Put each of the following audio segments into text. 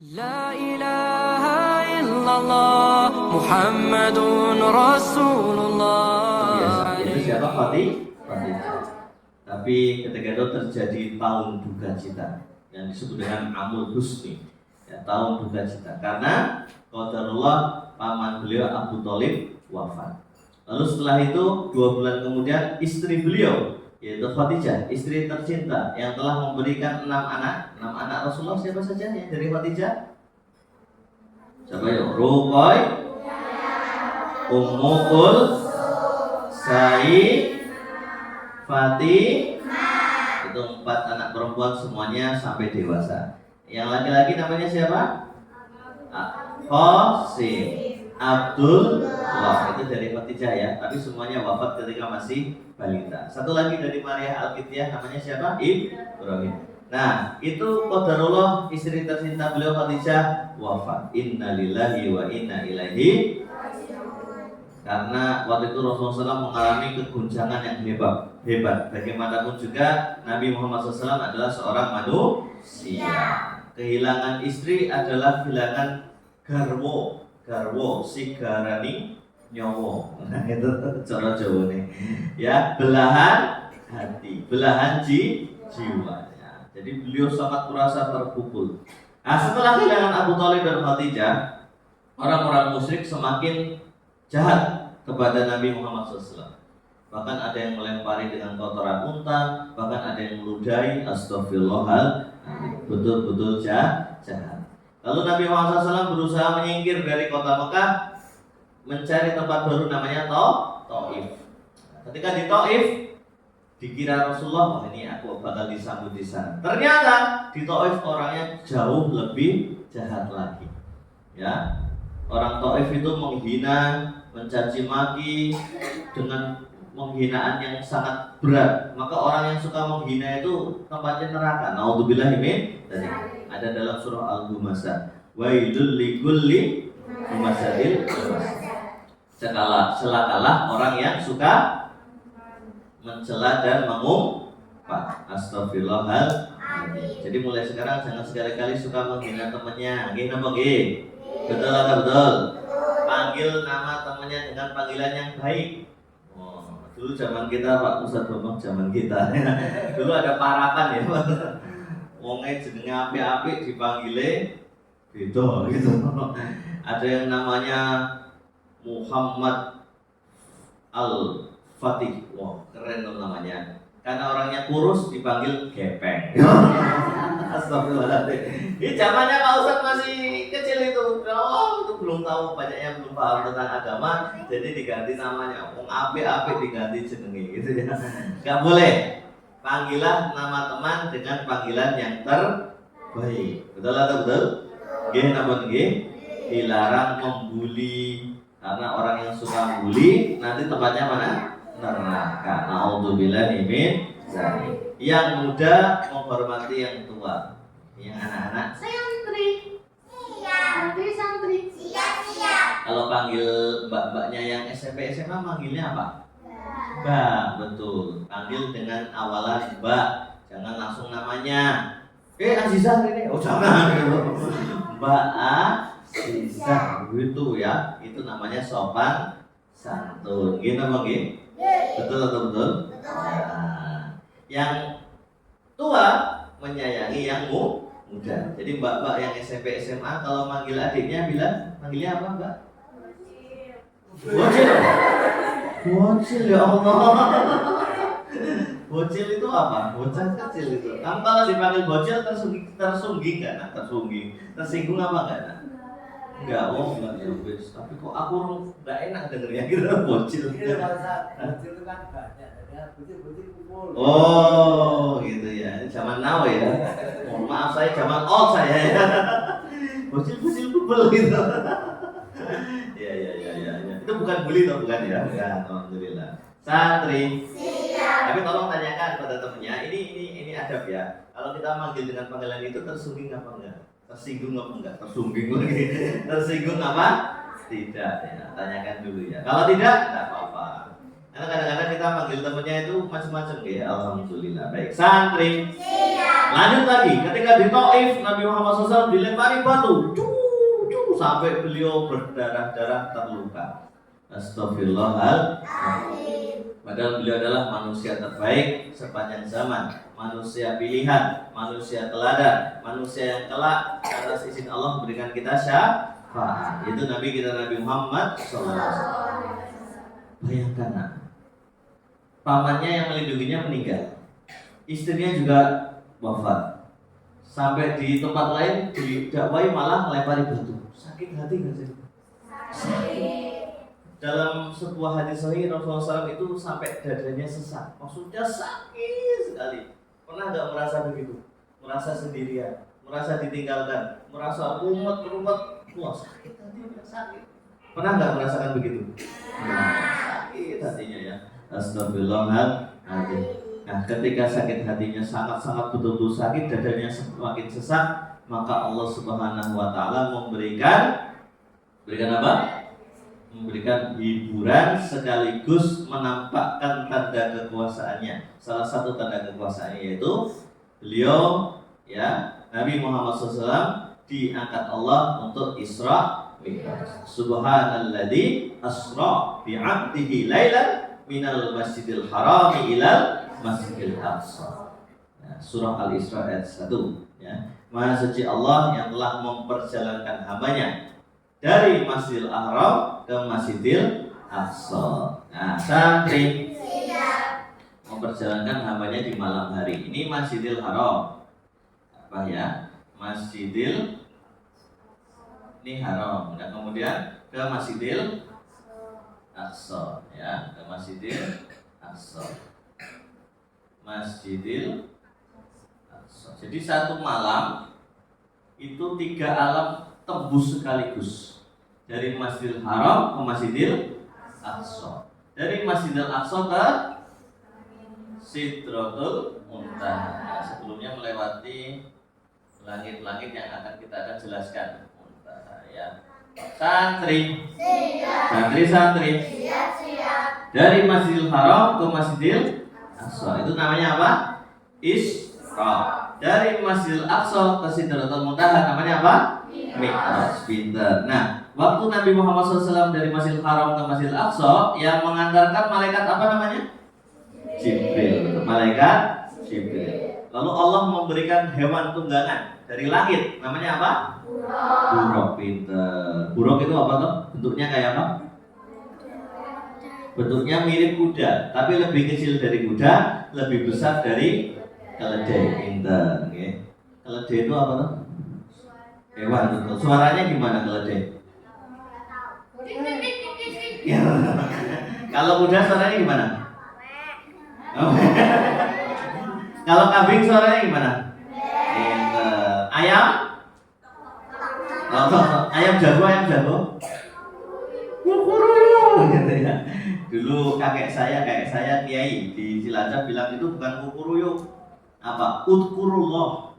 La ilaha illallah Muhammadun Rasulullah. Itu siapa? Khadijah. Tapi ketika itu terjadi tahun duka cita yang disebut dengan Amul Husni, ya, tahun duka cita, karena qadarullah paman beliau Abu Thalib wafat. Lalu setelah itu 2 bulan kemudian istri beliau yaitu Khadijah, istri tercinta yang telah memberikan 6 anak Rasulullah, siapa saja yang dari Khadijah? Siapa ya? Ruqay, Ummu Said, Fatih, itu 4 anak perempuan semuanya sampai dewasa. Yang laki-laki namanya siapa? Qasim, Abdullah, itu dari Khadijah ya, tapi semuanya wafat ketika masih balita. Satu lagi dari Maria Al-Qibtiyah namanya siapa? Ibrahim. Nah, itu qadarullah istri tercinta beliau Khadijah wafat. Innalillahi wa inna ilaihi. Karena waktu itu Rasulullah SAW mengalami keguncangan yang hebat. Bagaimanapun juga Nabi Muhammad SAW adalah seorang manusia. Kehilangan istri adalah kehilangan garwo sigarani nyowo. Nah, itu cara Jawa nih. Ya, belahan hati, belahan jiwanya. Jadi beliau sangat merasa terpukul. Nah, setelah kehilangan Abu Thalib dan Khadijah, orang-orang musyrik semakin jahat kepada Nabi Muhammad SAW. Bahkan ada yang melempari dengan kotoran unta, bahkan ada yang meludahi. Astagfirullahaladzim, betul-betul jahat. Lalu Nabi Muhammad SAW berusaha menyingkir dari kota Mekah, mencari tempat baru namanya Taif. Ketika di Taif, dikira Rasulullah, wah ini aku bakal disambut di sana. Ternyata di Taif orangnya jauh lebih jahat lagi. Ya, orang Taif itu menghina, mencaci maki dengan penghinaan yang sangat berat. Maka orang yang suka menghina itu tempatnya neraka. Naudzubillahi min dzalik. Ada dalam surah Al-Humasah, wailul likulli humazatil celakalah orang yang suka mencela dan mengumpat. Astagfirullahaladzim. Jadi mulai sekarang jangan sekali-kali suka menghina temannya. Nggih napa nggih? Betul atau betul? Panggil nama temannya dengan panggilan yang baik. Dulu zaman kita Pak Ustadz Bambang, zaman kita dulu ada parapan ya Pak. Wonge jenenge apik-apik dipanggile beda gitu. Ada yang namanya Muhammad Al-Fatih. Wah, keren loh namanya. Karena orangnya kurus dipanggil gepeng. Astagfirullahaladzim. Ini zamannya Pak Ustadz masih kecil itu. Oh, itu belum tahu, banyaknya belum paham tentang agama. Jadi diganti namanya. Wong apik-apik diganti jenenge gitu ya. Gak boleh. Panggilah nama teman dengan panggilan yang terbaik. Betul atau betul? Nggih napa nggih? Dilarang membuli. Karena orang yang suka membuli nanti tempatnya mana? Neraka. Naudzubillahi min dzalik. Yang muda menghormati yang tua. Yang anak-anak santri. Santri. Siap. Kalau panggil mbak-mbaknya yang SMP SMA manggilnya apa? Mbak, betul. Panggil dengan awalan Mbak, jangan langsung namanya. Azizah ini. Oh jangan. Mbak Azizah gitu ya. Itu namanya sopan santun. Gini apa gini? Betul atau betul? Nah, yang tua menyayangi yang muda. Jadi mbak-mbak yang SMP SMA kalau manggil adiknya manggilnya apa Mbak? Bocil. Bocil ya Allah. Bocil itu apa? Bocah kecil itu. Kamu kalau dipanggil bocil tersungging kan? Tersinggung apa enggak? Enggak, enggak ya. Tapi kok aku enggak enak dengernya gitu bocil. Bocil itu kan banyak. Bocil kumpul. Oh, gitu ya. Zaman now ya. Mohon maaf saya zaman old saya ya. Bocil kumpul gitu. Ya. Itu bukan bully atau bukan ya? Ya, alhamdulillah. Santri. Siap. Tapi tolong tanyakan pada temennya, ini adab ya. Kalau kita manggil dengan panggilan itu tersinggung apa enggak? Tersinggung apa enggak? Tersinggung lagi. Tersinggung apa? Tidak ya. Tanyakan dulu ya. Kalau tidak, enggak apa-apa. Karena kadang-kadang kita manggil temennya itu macam-macam ya. Alhamdulillah. Baik, santri. Siap. Lanjut lagi, ketika di Taif Nabi Muhammad SAW dilempari batu, sampai beliau berdarah-darah terluka. Astagfirullahaladzim. Padahal beliau adalah manusia terbaik sepanjang zaman, manusia pilihan, manusia teladan, manusia yang kelak atas izin Allah memberikan kita syafaat. Itu Nabi kita Nabi Muhammad SAW. Bayangkan, nak, pamannya yang melindunginya meninggal, istrinya juga wafat, sampai di tempat lain didakwai malah melempari batu. Sakit hati nggak sih? Sakit. Dalam sebuah hadis sahih Rasulullah SAW itu sampai dadanya sesak, maksudnya sakit sekali. Pernah nggak merasa begitu? Merasa sendirian, merasa ditinggalkan, merasa rumet, wah sakit hatinya, sakit. Pernah nggak merasakan begitu? Sakit hatinya ya. Astagfirullahaladzim. Nah, ketika sakit hatinya sangat-sangat betul-betul sakit, dadanya semakin sesak, maka Allah Subhanahu wa taala memberikan apa? Memberikan hiburan sekaligus menampakkan tanda kekuasaannya. Salah satu tanda kekuasaannya yaitu beliau, ya, Nabi Muhammad SAW diangkat Allah untuk Isra Mi'raj. Subhanalladzi asra bi'abdihi lailan minal masjidil harami ilal masjidil aqsa. Ya, surah Al-Isra ayat 1, ya. Maha suci Allah yang telah memperjalankan hambanya dari Masjidil Haram ke Masjidil Aqsa. Nah, santri memperjalankan hambanya di malam hari. Ini Masjidil Haram. Apa ya? Masjidil ini haram. Nah, kemudian ke Masjidil Aqsa, ya, ke Masjidil Aqsa. Masjidil Aqsa. Jadi satu malam itu 3 alam tembus sekaligus. Dari Masjidil Haram ke Masjidil Aqsa. Dari Masjidil Aqsa ke Sidratul Muntaha. Nah, sebelumnya melewati langit-langit yang akan kita akan jelaskan. Muntaha, ya. Santri. Dari Masjidil Haram ke Masjidil Aqsa. Itu namanya apa? Isra. Dari Masjidil Aqsa ke Sidratul Muntaha namanya apa? Mi'raj. Pinter. Nah, waktu Nabi Muhammad SAW dari Masjidil Haram ke Masjidil Aqsa, yang mengantarkan malaikat apa namanya? Jibril. Malaikat Jibril. Lalu Allah memberikan hewan tunggangan dari langit, namanya apa? Buruk. Pinter. Buruk itu apa tuh? Bentuknya kayak apa? Bentuknya mirip kuda, tapi lebih kecil dari kuda, lebih besar dari keledai. Pinter. Okay. Keledai itu apa tuh? Hewan, betul. Suaranya gimana keledai? Ya. Kalau kuda suaranya gimana? Kalau kambing suaranya gimana? Ayam? Ayam jago. Gitu ya. Dulu kakek saya kiai di Cilacap bilang itu bukan kukuruyuk. Apa? Udkurullah.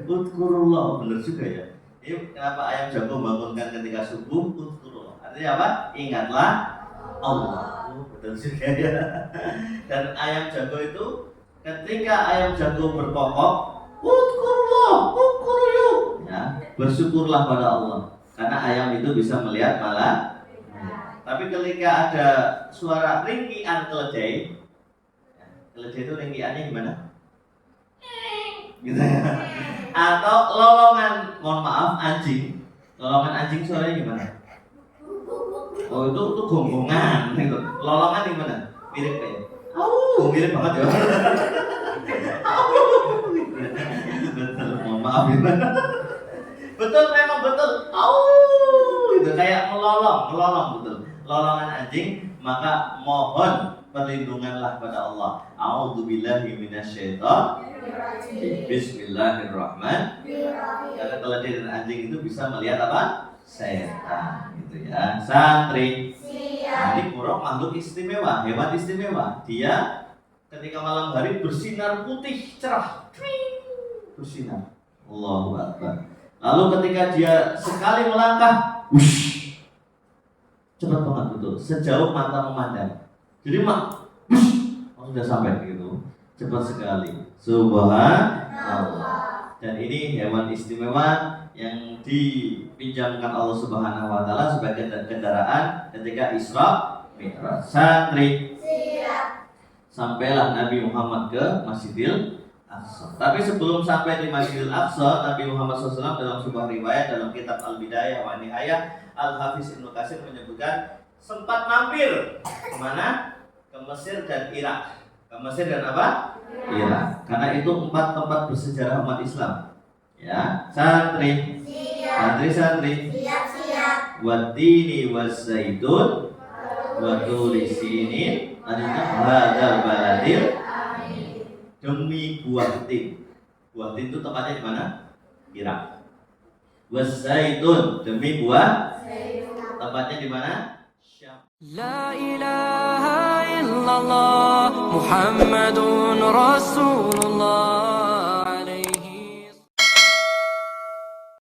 Udkurullah, benar juga ya. Ini kenapa ayam jago bangunkan ketika subuh? Udkurullah. Artinya apa? Ingatlah Allah. Betul juga ya. Dan ayam jago itu ketika ayam jago berkokok, udkurullah, udkuruyuk. Ya, bersyukurlah pada Allah. Karena ayam itu bisa melihat malah. Tapi ketika ada suara ringkian keledai, keledai itu ringkiannya gimana? Gitu ya. Atau lolongan, mohon maaf, anjing. Lolongan anjing suaranya gimana? Oh, itu gonggongan gitu. Lolongan gimana? Mirip kayak. Mirip banget ya. Betul, mohon maaf gimana? Betul, memang betul. Itu kayak melolong betul. Lolongan anjing, maka mohon perlindunganlah pada Allah. A'udzubillahi minasyaitonir. Bismillahirrahmanirrahim. Karena keledai dan anjing itu bisa melihat apa? Setan, gitu ya. Santri. Nah, ini buruk makhluk istimewa, hewan istimewa. Dia ketika malam hari bersinar putih cerah, bersinar. Allahu Akbar. Lalu ketika dia sekali melangkah, wush, cepat banget betul, sejauh mata memandang. Jadi sudah sampai gitu. Cepat sekali. Subhanallah. Dan ini hewan istimewa yang dipinjamkan Allah Subhanahu wa taala sebagai kendaraan ketika Isra Mi'raj. Santri. Siap. Sampailah Nabi Muhammad ke Masjidil Aqsa. Tapi sebelum sampai di Masjidil Aqsa, Nabi Muhammad SAW dalam sebuah riwayat dalam kitab Al-Bidayah wa Nihayah, Al-Hafiz Ibnu Katsir menyebutkan sempat mampir kemana? Ke Mesir dan Irak. Ke Mesir dan apa? Irak. Karena itu 4 tempat bersejarah umat Islam. Ya, santri. Siap. Santri. Siap. Watini waszaitun wa turi sinin hadzal baladil demi buah tin. Buah tin itu tempatnya di mana? Irak. Waszaitun demi buah tempatnya di mana? La ilaha illallah Muhammadun Rasulullah.